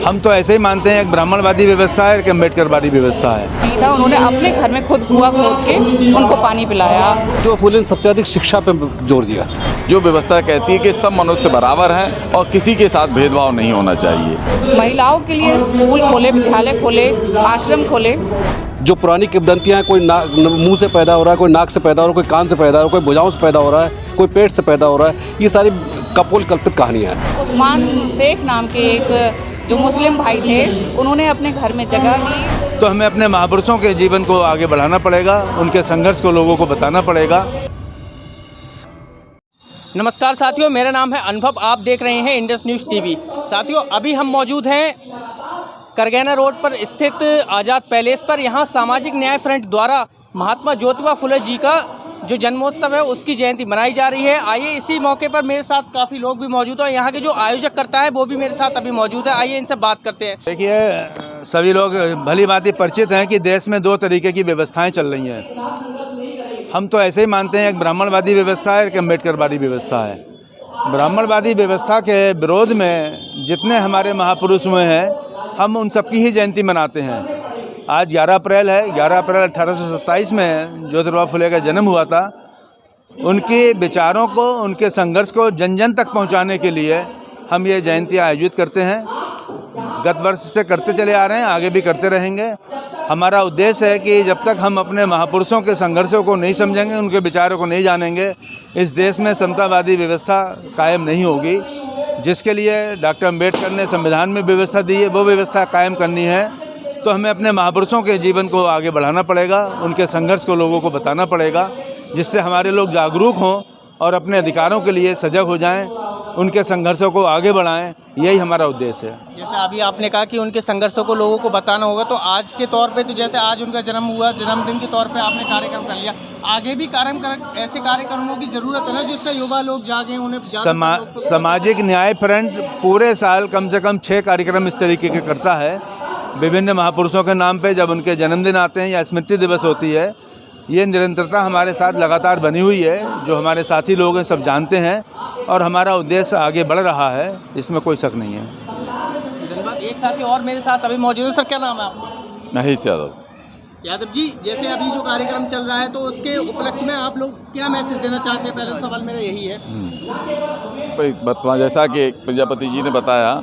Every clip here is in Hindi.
हम तो ऐसे ही मानते हैं, एक ब्राह्मणवादी व्यवस्था है, एक अम्बेडकरवादी व्यवस्था है। नहीं था, उन्होंने अपने घर में खुद कुआं खोद के उनको पानी पिलाया। जो फूले ने सबसे अधिक शिक्षा पे जोर दिया। जो व्यवस्था कहती है कि सब मनुष्य बराबर हैं और किसी के साथ भेदभाव नहीं होना चाहिए। महिलाओं के लिए स्कूल खोले, विद्यालय खोले, आश्रम खोले। जो पुरानी किंवदंतियां हैं, कोई मुंह से पैदा हो रहा है, कोई नाक से पैदा हो रहा है, कोई कान से पैदा हो रहा है, कोई भुजाओं से पैदा हो रहा है, कोई पेट से पैदा हो रहा है, ये सारी कपोल कल्पित कहानियां हैं। उस्मान शेख नाम के एक जो मुस्लिम भाई थे, उन्होंने अपने घर में जगह दी। तो हमें अपने महापुरुषों के जीवन को आगे बढ़ाना पड़ेगा, उनके संघर्ष को लोगों को बताना पड़ेगा। नमस्कार साथियों, मेरा नाम है अनुभव, आप देख रहे हैं इंडस न्यूज़ टीवी। साथियों, अभी हम मौजूद हैं करगैना रोड पर स्थित आज़ाद पैलेस पर। यहाँ सामाजिक न्याय फ्रंट द्वारा महात्मा ज्योतिबा फुले जी का जो जन्मोत्सव है उसकी जयंती मनाई जा रही है। आइए, इसी मौके पर मेरे साथ काफ़ी लोग भी मौजूद हैं। यहाँ के जो आयोजक करता है वो भी मेरे साथ अभी मौजूद है। आइए इनसे बात करते हैं। देखिए, सभी लोग भली भांति परिचित हैं कि देश में दो तरीके की व्यवस्थाएं चल रही हैं। हम तो ऐसे ही मानते हैं, एक ब्राह्मणवादी व्यवस्था है, एक अम्बेडकरवादी व्यवस्था है। ब्राह्मणवादी व्यवस्था के विरोध में जितने हमारे महापुरुष हुए हैं, हम उन सबकी ही जयंती मनाते हैं। आज 11 अप्रैल है। 11 अप्रैल 1827 में ज्योतिबा फुले का जन्म हुआ था। उनके विचारों को, उनके संघर्ष को जन जन तक पहुंचाने के लिए हम ये जयंतियाँ आयोजित करते हैं। गत वर्ष से करते चले आ रहे हैं, आगे भी करते रहेंगे। हमारा उद्देश्य है कि जब तक हम अपने महापुरुषों के संघर्षों को नहीं समझेंगे, उनके विचारों को नहीं जानेंगे, इस देश में समतावादी व्यवस्था कायम नहीं होगी। जिसके लिए डॉक्टर अम्बेडकर ने संविधान में व्यवस्था दी है, वो व्यवस्था कायम करनी है तो हमें अपने महापुरुषों के जीवन को आगे बढ़ाना पड़ेगा, उनके संघर्ष को लोगों को बताना पड़ेगा, जिससे हमारे लोग जागरूक हों और अपने अधिकारों के लिए सजग हो जाएं, उनके संघर्षों को आगे बढ़ाएं। यही हमारा उद्देश्य है। जैसे अभी आपने कहा कि उनके संघर्षों को लोगों को बताना होगा, तो आज के तौर पे तो जैसे आज उनका जन्म हुआ, जन्मदिन के तौर पे आपने कार्यक्रम कर लिया, आगे भी ऐसे कार्यक्रमों की ज़रूरत है ना, जिससे युवा लोग जागें, उन्हें सामाजिक न्याय फ्रंट पूरे साल कम से कम 6 कार्यक्रम इस तरीके के करता है, विभिन्न महापुरुषों के नाम पे। जब उनके जन्मदिन आते हैं या स्मृति दिवस होती है, ये निरंतरता हमारे साथ लगातार बनी हुई है। जो हमारे साथी लोग हैं सब जानते हैं और हमारा उद्देश्य आगे बढ़ रहा है, इसमें कोई शक नहीं है। धन्यवाद। एक साथी और मेरे साथ अभी मौजूद है। सर, क्या नाम है आपका? महेश यादव। यादव जी, जैसे अभी जो कार्यक्रम चल रहा है तो उसके उपलक्ष्य में आप लोग क्या मैसेज देना चाहते हैं? पहला सवाल मेरा यही है। जैसा कि प्रजापति जी ने बताया,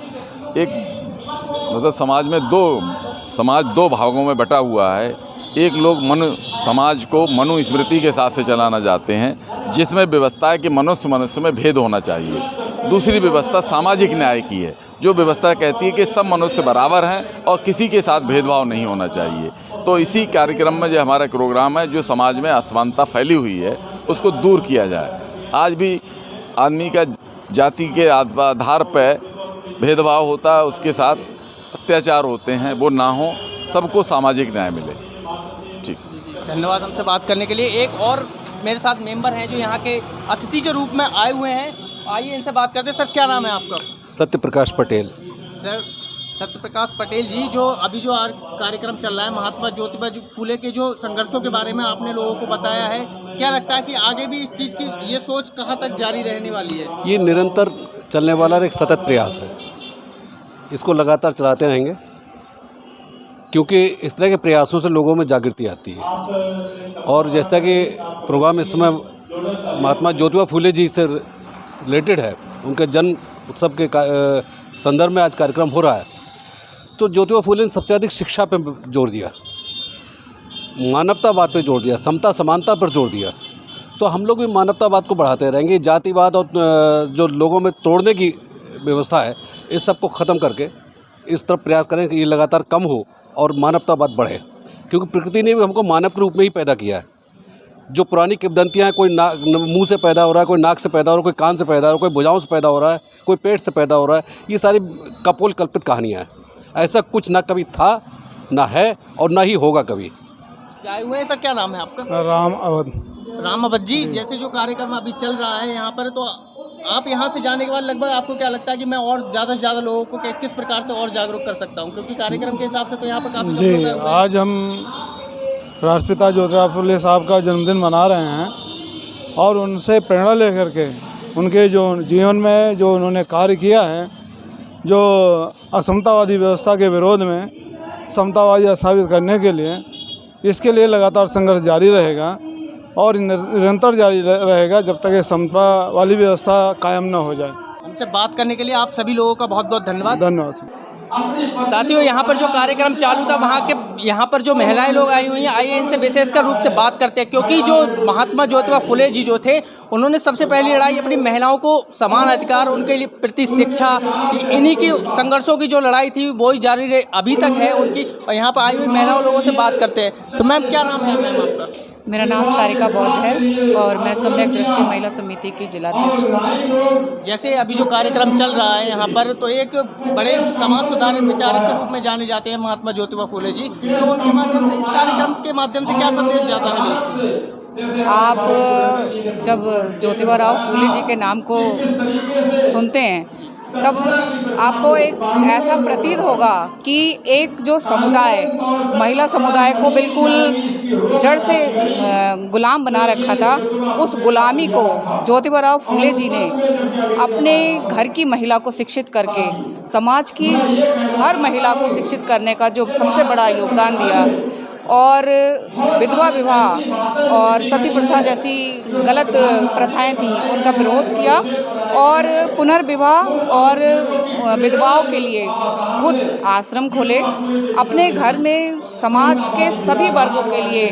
एक मतलब समाज दो भागों में बटा हुआ है। एक लोग समाज को मनुस्मृति के हिसाब से चलाना चाहते हैं, जिसमें व्यवस्था है कि मनुष्य में भेद होना चाहिए। दूसरी व्यवस्था सामाजिक न्याय की है, जो व्यवस्था कहती है कि सब मनुष्य बराबर हैं और किसी के साथ भेदभाव नहीं होना चाहिए। तो इसी कार्यक्रम में जो हमारा प्रोग्राम है, जो समाज में असमानता फैली हुई है उसको दूर किया जाए। आज भी आदमी का जाति के आधार पर भेदभाव होता है, उसके साथ अत्याचार होते हैं, वो ना हो, सबको सामाजिक न्याय मिले। ठीक, धन्यवाद हमसे बात करने के लिए। एक और मेरे साथ मेंबर हैं जो यहाँ के अतिथि के रूप में आए हुए हैं। आइए इनसे बात करते हैं। सर, क्या नाम है आपका? सत्यप्रकाश पटेल। सर, सत्यप्रकाश पटेल जी, जो अभी जो कार्यक्रम चल रहा है, महात्मा ज्योतिबा फुले के जो संघर्षों के बारे में आपने लोगों को बताया है, क्या लगता है कि आगे भी इस चीज़ की ये सोच कहाँ तक जारी रहने वाली है? ये निरंतर चलने वाला एक सतत प्रयास है, इसको लगातार चलाते रहेंगे, क्योंकि इस तरह के प्रयासों से लोगों में जागृति आती है। और जैसा कि प्रोग्राम इस समय महात्मा ज्योतिबा फुले जी से रिलेटेड है, उनके जन्म उत्सव के संदर्भ में आज कार्यक्रम हो रहा है, तो ज्योतिबा फुले ने सबसे अधिक शिक्षा पे जोर दिया, मानवतावाद पे जोर दिया, समता समानता पर जोर दिया। तो हम लोग भी मानवतावाद को बढ़ाते रहेंगे। जातिवाद और जो लोगों में तोड़ने की व्यवस्था है, इस सब को ख़त्म करके इस तरफ प्रयास करें कि ये लगातार कम हो और मानवतावाद बढ़े, क्योंकि प्रकृति ने भी हमको मानव के रूप में ही पैदा किया है। जो पुरानी किंवदंतियां हैं, कोई मुंह से पैदा हो रहा है, कोई नाक से पैदा हो रहा है, कोई कान से पैदा हो रहा है, कोई भुजाओं से पैदा हो रहा है, कोई पेट से पैदा हो रहा है, ये सारी कपोल कल्पित कहानियाँ हैं। ऐसा कुछ ना कभी था, ना है और ना ही होगा कभी। आए हुए हैं। सर, क्या नाम है आपका? राम अवध। राम अवध जी, जैसे जो कार्यक्रम अभी चल रहा है यहाँ पर, तो आप यहाँ से जाने के बाद लगभग आपको क्या लगता है कि मैं और ज़्यादा से ज़्यादा लोगों को किस प्रकार से और जागरूक कर सकता हूँ? क्योंकि कार्यक्रम के हिसाब से तो यहाँ पर काफ़ी जी, आज हम राष्ट्रपिता ज्योतिबा फुले साहब का जन्मदिन मना रहे हैं और उनसे प्रेरणा लेकर के उनके जो जीवन में जो उन्होंने कार्य किया है जो असमतावादी व्यवस्था के विरोध में समतावादी साबित करने के लिए इसके लिए लगातार संघर्ष जारी रहेगा और निरंतर जारी रहेगा जब तक ये समता वाली व्यवस्था कायम न हो जाए। हमसे बात करने के लिए आप सभी लोगों का बहुत बहुत धन्यवाद। धन्यवाद। साथियों, यहाँ पर जो कार्यक्रम चालू था वहाँ के यहाँ पर जो महिलाएं लोग आई हुई हैं, आइए इनसे विशेषकर रूप से बात करते हैं, क्योंकि जो महात्मा ज्योतिबा फुले जी जो थे उन्होंने सबसे पहली लड़ाई अपनी महिलाओं को समान अधिकार, उनके लिए प्रति शिक्षा, इन्हीं की संघर्षों की जो लड़ाई थी वो ही जारी रही अभी तक है उनकी। और यहाँ पर आई हुई महिलाओं लोगों से बात करते हैं। तो मैम, क्या नाम है मैम आपका? मेरा नाम सारिका बौद्ध है और मैं सम्यक दृष्टि महिला समिति की जिलाध्यक्ष हूँ। जैसे अभी जो कार्यक्रम चल रहा है यहाँ पर, तो एक बड़े समाज सुधारक विचारक के रूप में जाने जाते हैं महात्मा ज्योतिबा फुले जी, तो उनके माध्यम से, इस कार्यक्रम के माध्यम से क्या संदेश जाता है लोगों को? आप जब ज्योतिबा राव फुले जी के नाम को सुनते हैं तब आपको एक ऐसा प्रतीत होगा कि एक जो समुदाय, महिला समुदाय को बिल्कुल जड़ से गुलाम बना रखा था, उस गुलामी को ज्योतिबा राव फुले जी ने अपने घर की महिला को शिक्षित करके समाज की हर महिला को शिक्षित करने का जो सबसे बड़ा योगदान दिया और विधवा विवाह और सती प्रथा जैसी गलत प्रथाएं थी उनका विरोध किया और पुनर्विवाह और विधवाओं के लिए खुद आश्रम खोले, अपने घर में समाज के सभी वर्गों के लिए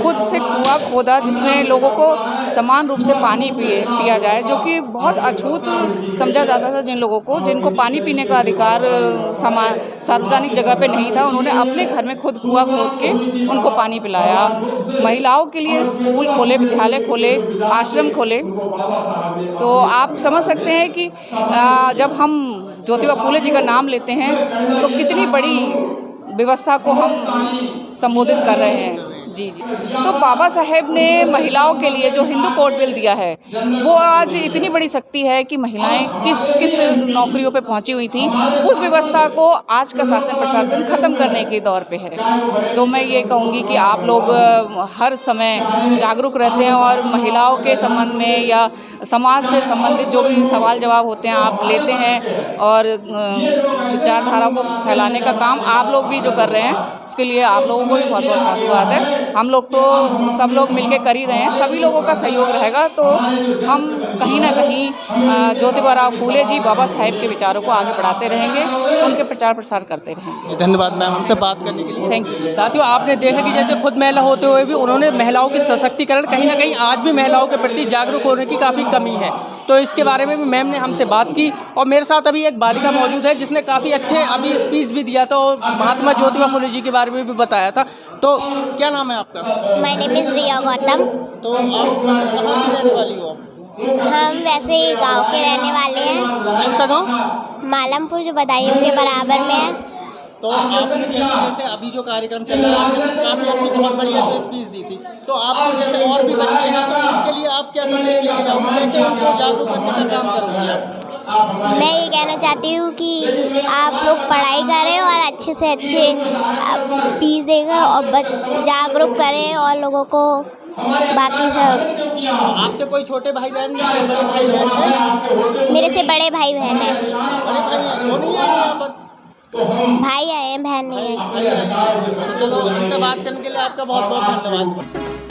खुद से कुआं खोदा जिसमें लोगों को समान रूप से पानी पिया जाए, जो कि बहुत अछूत समझा जाता था जिन लोगों को, जिनको पानी पीने का अधिकार सार्वजनिक जगह पे नहीं था। उन्होंने अपने घर में खुद कुआं खोद के उनको पानी पिलाया। महिलाओं के लिए स्कूल खोले, विद्यालय खोले, आश्रम खोले। तो आप समझ सकते हैं कि जब हम ज्योतिबा फुले जी का नाम लेते हैं तो कितनी बड़ी व्यवस्था को हम संबोधित कर रहे हैं। जी। तो बाबा साहेब ने महिलाओं के लिए जो हिंदू कोड बिल दिया है वो आज इतनी बड़ी शक्ति है कि महिलाएं किस किस नौकरियों पे पहुंची हुई थी, उस व्यवस्था को आज का शासन प्रशासन ख़त्म करने के दौर पे है। तो मैं ये कहूँगी कि आप लोग हर समय जागरूक रहते हैं और महिलाओं के संबंध में या समाज से संबंधित जो भी सवाल जवाब होते हैं आप लेते हैं और विचारधारा को फैलाने का काम आप लोग भी जो कर रहे हैं उसके लिए आप लोगों को भी बहुत बहुत साधुवाद है। हम लोग तो सब लोग मिलके कर ही रहे हैं, सभी लोगों का सहयोग रहेगा तो हम कहीं ना कहीं ज्योतिबा राव फुले जी, बाबा साहेब के विचारों को आगे बढ़ाते रहेंगे, उनके प्रचार प्रसार करते रहेंगे। धन्यवाद मैम हमसे बात करने के लिए। Thank you. साथियों, आपने देखा कि जैसे खुद महिला होते हुए भी उन्होंने महिलाओं के सशक्तिकरण, कहीं ना कहीं आज भी महिलाओं के प्रति जागरूक होने की काफ़ी कमी है, तो इसके बारे में भी मैम ने हमसे बात की। और मेरे साथ अभी एक बालिका मौजूद है जिसने काफ़ी अच्छे अभी स्पीच भी दिया था और महात्मा ज्योतिबा फुले जी के बारे में भी बताया था। तो क्या नाम है आपका? माय नेम इज़ रिया गौतम। तो आप कहाँ की रहने वाली हो? हम वैसे ही गांव के रहने वाले हैं। कौन सा गाँव? मालमपुर, जो बदायूं के बराबर में है। तो आपने जैसे अभी जो कार्यक्रम चल रहा है, आपने काफ़ी अच्छी बहुत बढ़िया जो स्पीच दी थी, तो आपको जैसे और भी बच्चे हैं तो उनके लिए आप क्या संदेश लेके जाओगे, कैसे उनको जागरूक करने का काम करोगे आप? मैं ये कहना चाहती हूँ कि आप लोग पढ़ाई करें और अच्छे से अच्छे स्पीच देकर और जागरूक करें और लोगों को बाकी सब। आपसे कोई छोटे भाई बहन या बड़े भाई बहन हैं? मेरे से बड़े भाई बहन हैं। बड़े भाई हैं, वो नहीं आए यहाँ पर? भाई आए हैं, बहन नहीं है। भाई आए हैं। तो चलो, हमसे बात करने के लिए आपका बहुत बहुत धन्यवाद।